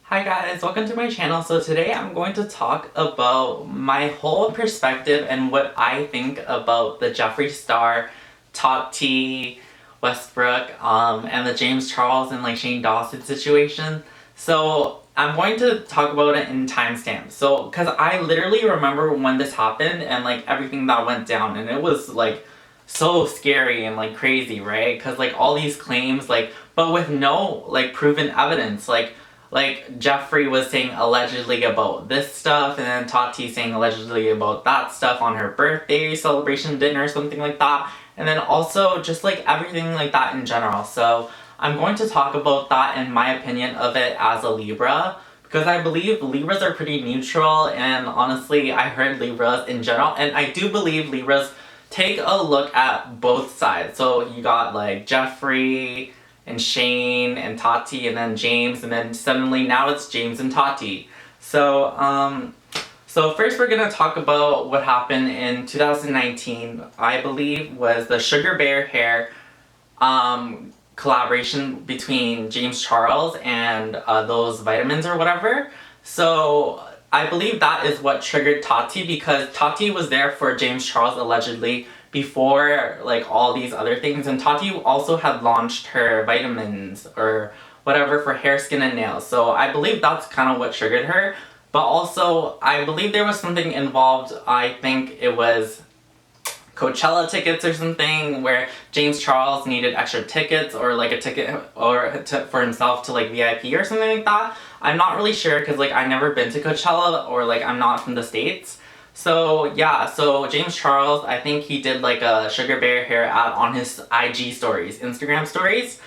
Hi guys, welcome to my channel. So today I'm going to talk about my whole perspective and what I think about the Jeffree Star, Tati, Westbrook, and the James Charles and like Shane Dawson situation. So I'm going to talk about it in timestamps. So, cause I literally remember when this happened and like everything that went down, and it was like so scary and like crazy, right? Cause like all these claims, like, but with no like proven evidence, like Jeffree was saying allegedly about this stuff, and then Tati saying allegedly about that stuff on her birthday celebration dinner or something like that, and then also just like everything like that in general. So I'm going to talk about that and my opinion of it as a Libra, because I believe Libras are pretty neutral, and honestly I heard Libras in general, and I do believe Libras take a look at both sides. So you got like Jeffree and Shane and Tati and then James, and then suddenly now it's James and Tati. So first we're gonna talk about what happened in 2019. I believe was the Sugar Bear Hair collaboration between James Charles and those vitamins or whatever. So I believe that is what triggered Tati, because Tati was there for James Charles allegedly before like all these other things, and Tati also had launched her vitamins or whatever for hair, skin, and nails. So I believe that's kind of what triggered her. But also I believe there was something involved. I think it was Coachella tickets or something, where James Charles needed extra tickets or like a ticket or for himself to like VIP or something like that. I'm not really sure because like I've never been to Coachella, or like I'm not from the States. So yeah, so James Charles, I think he did like a Sugar Bear Hair ad on his IG stories, Instagram stories.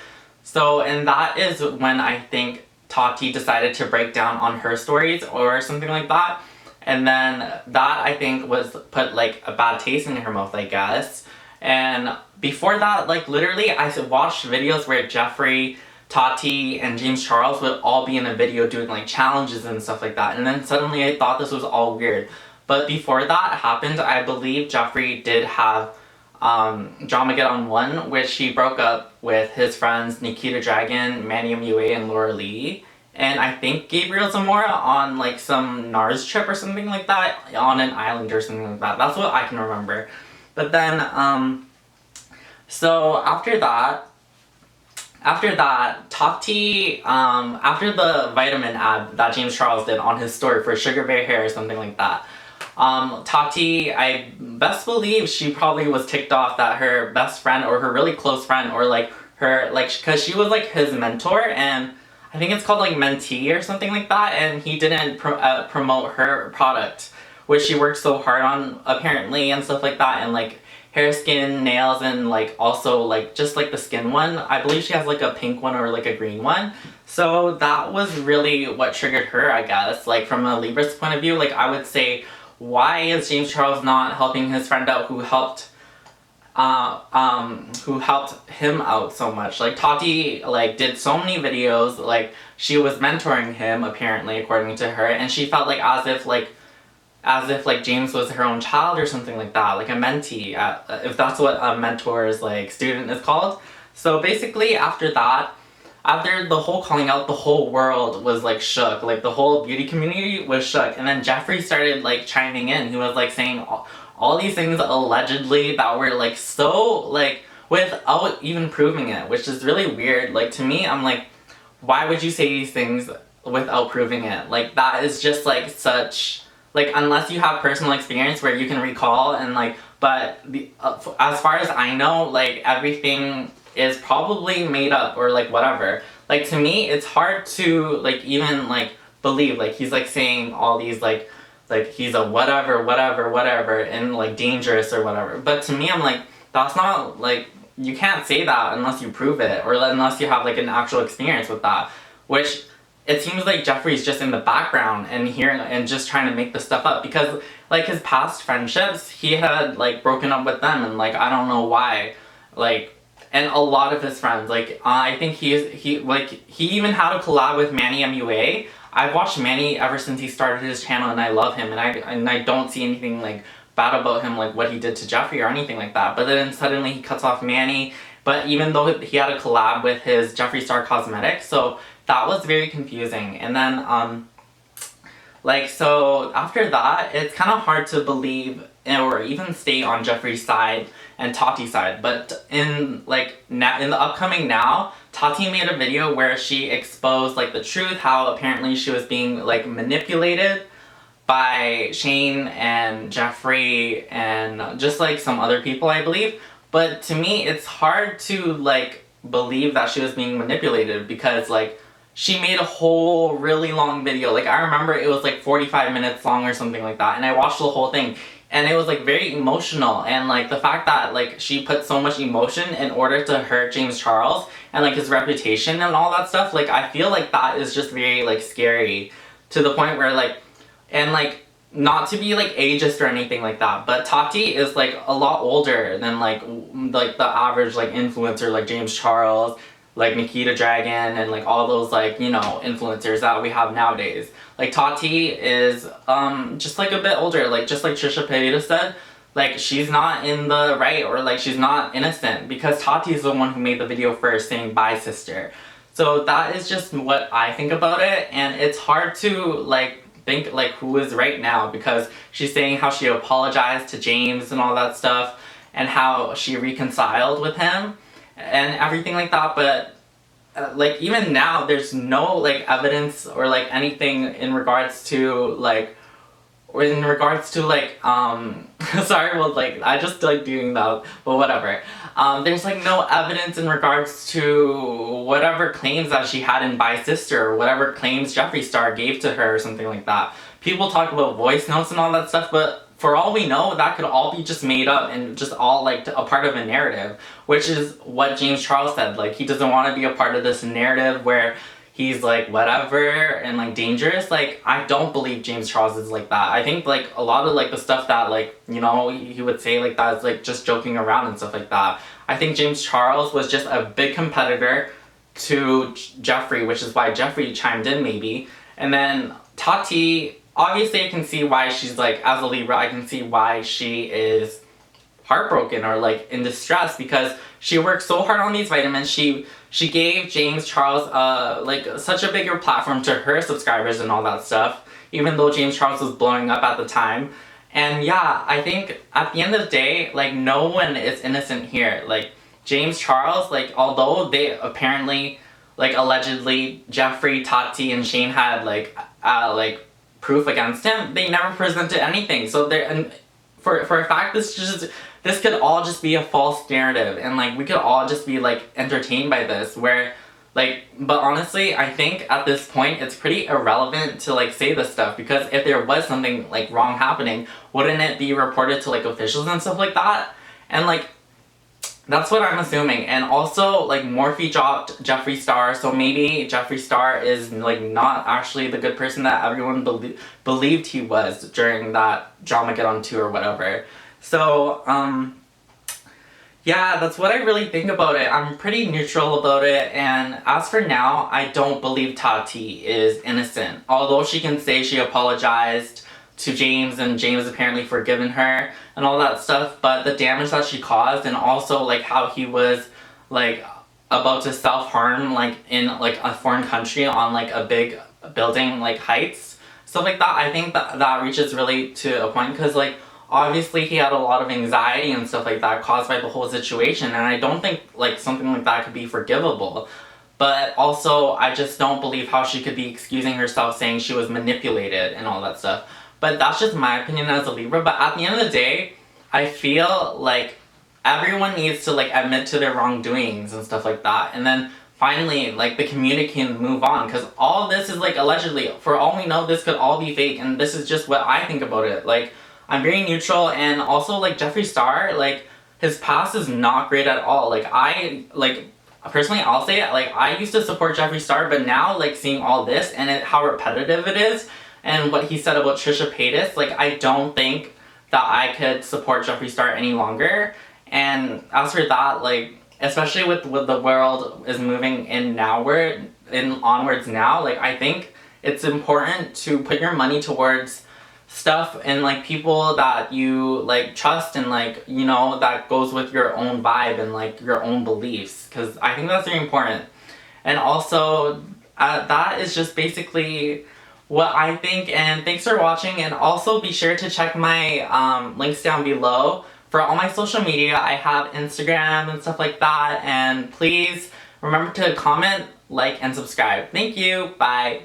So, and that is when I think Tati decided to break down on her stories or something like that. And then that, I think, was put like a bad taste in her mouth, I guess. And before that, like literally I watched videos where Jeffree, Tati, and James Charles would all be in a video doing like challenges and stuff like that. And then suddenly I thought this was all weird. But before that happened, I believe Jeffree did have Dramageddon 1, which he broke up with his friends Nikita Dragon, Manny MUA, and Laura Lee. And I think Gabriel Zamora on like some NARS trip or something like that, on an island or something like that. That's what I can remember. But then, so after that, Tati, after the vitamin ad that James Charles did on his story for Sugar Bear Hair or something like that, Tati, I best believe she probably was ticked off that her best friend or her really close friend or like her, like, cause she was like his mentor, and I think it's called like mentee or something like that, and he didn't promote her product, which she worked so hard on apparently and stuff like that, and like hair, skin, nails, and like also like just like the skin one. I believe she has like a pink one or like a green one. So that was really what triggered her, I guess. Like from a Libra's point of view, like I would say, why is James Charles not helping his friend out who helped him out so much? Like Tati like did so many videos, like she was mentoring him apparently according to her, and she felt like as if like James was her own child or something like that, like a mentee, if that's what a mentor's like student is called. So basically after that, after the whole calling out, the whole world was like shook, like the whole beauty community was shook, and then Jeffree started like chiming in. He was like saying all these things allegedly that were like so like without even proving it, which is really weird. Like to me, I'm like, why would you say these things without proving it? Like that is just like such, like unless you have personal experience where you can recall, and like, but the as far as I know, like everything is probably made up or like whatever. Like to me it's hard to like even like believe like he's like saying all these like he's a whatever and like dangerous or whatever. But to me I'm like, that's not like, you can't say that unless you prove it or unless you have like an actual experience with that, which it seems like Jeffree's just in the background and hearing and just trying to make this stuff up, because like his past friendships he had like broken up with them, and like I don't know why, like, and a lot of his friends, like I think he even had a collab with Manny MUA. I've watched Manny ever since he started his channel, and I love him, and I don't see anything like bad about him, like what he did to Jeffree or anything like that. But then suddenly he cuts off Manny. But even though he had a collab with his Jeffree Star Cosmetics, so that was very confusing. And then like, so after that, it's kind of hard to believe or even stay on Jeffree's side and Tati's side. But in like now, in the upcoming now, Tati made a video where she exposed like the truth, how apparently she was being like manipulated by Shane and Jeffree and just like some other people, I believe. But to me, it's hard to like believe that she was being manipulated because like she made a whole really long video. Like I remember it was like 45 minutes long or something like that, and I watched the whole thing and it was like very emotional. And like the fact that like she put so much emotion in order to hurt James Charles and like his reputation and all that stuff, like I feel like that is just very like scary to the point where like, and like not to be like ageist or anything like that, but Tati is like a lot older than like the average like influencer like James Charles, like Nikita Dragon, and like all those like, you know, influencers that we have nowadays. Like Tati is just like a bit older, like just like Trisha Paytas said, like she's not in the right, or like she's not innocent, because Tati is the one who made the video first saying bye sister. So that is just what I think about it, and it's hard to like think like who is right now, because she's saying how she apologized to James and all that stuff and how she reconciled with him and everything like that. But like even now there's no like evidence or like anything in regards to like sorry, well like I just like doing that, but whatever. There's like no evidence in regards to whatever claims that she had in By Sister, or whatever claims Jeffree Star gave to her or something like that. People talk about voice notes and all that stuff, but for all we know, that could all be just made up and just all like a part of a narrative, which is what James Charles said. Like he doesn't want to be a part of this narrative where he's like whatever and like dangerous. Like I don't believe James Charles is like that. I think like a lot of like the stuff that like, you know, he would say like that is like just joking around and stuff like that. I think James Charles was just a big competitor to Jeffree, which is why Jeffree chimed in maybe. And then Tati, obviously I can see why she's like, as a Libra, I can see why she is heartbroken or like in distress, because she worked so hard on these vitamins. She gave James Charles like such a bigger platform to her subscribers and all that stuff, even though James Charles was blowing up at the time. And yeah, I think at the end of the day, like no one is innocent here. Like James Charles, like although they apparently like allegedly Jeffree, Tati, and Shane had like proof against him, they never presented anything. So there, and for a fact, this could all just be a false narrative, and like we could all just be like entertained by this, where like, but honestly I think at this point it's pretty irrelevant to like say this stuff, because if there was something like wrong happening, wouldn't it be reported to like officials and stuff like that? And like that's what I'm assuming. And also like Morphe dropped Jeffree Star, so maybe Jeffree Star is like not actually the good person that everyone believed he was during that Dramageddon 2 or whatever. So yeah, that's what I really think about it. I'm pretty neutral about it, and as for now, I don't believe Tati is innocent. Although she can say she apologized to James and James apparently forgiven her and all that stuff, but the damage that she caused, and also like how he was like about to self-harm like in like a foreign country on like a big building, like heights, stuff like that, I think that reaches really to a point, because like obviously he had a lot of anxiety and stuff like that caused by the whole situation, and I don't think like something like that could be forgivable. But also I just don't believe how she could be excusing herself, saying she was manipulated and all that stuff. But that's just my opinion as a Libra. But at the end of the day, I feel like everyone needs to like admit to their wrongdoings and stuff like that, and then finally like the community can move on, because all this is like allegedly, for all we know, this could all be fake, and this is just what I think about it. Like I'm very neutral, and also like Jeffree Star, like his past is not great at all. Like I like personally, I'll say it, like I used to support Jeffree Star, but now like seeing all this and how repetitive it is, and what he said about Trisha Paytas, like I don't think that I could support Jeffree Star any longer. And as for that, like especially with the world is moving in onwards now, like I think it's important to put your money towards stuff and like people that you like trust, and like, you know, that goes with your own vibe and like your own beliefs, because I think that's very important. And also that is just basically what I think, and thanks for watching, and also be sure to check my links down below for all my social media. I have Instagram and stuff like that, and please remember to comment, like, and subscribe. Thank you. Bye.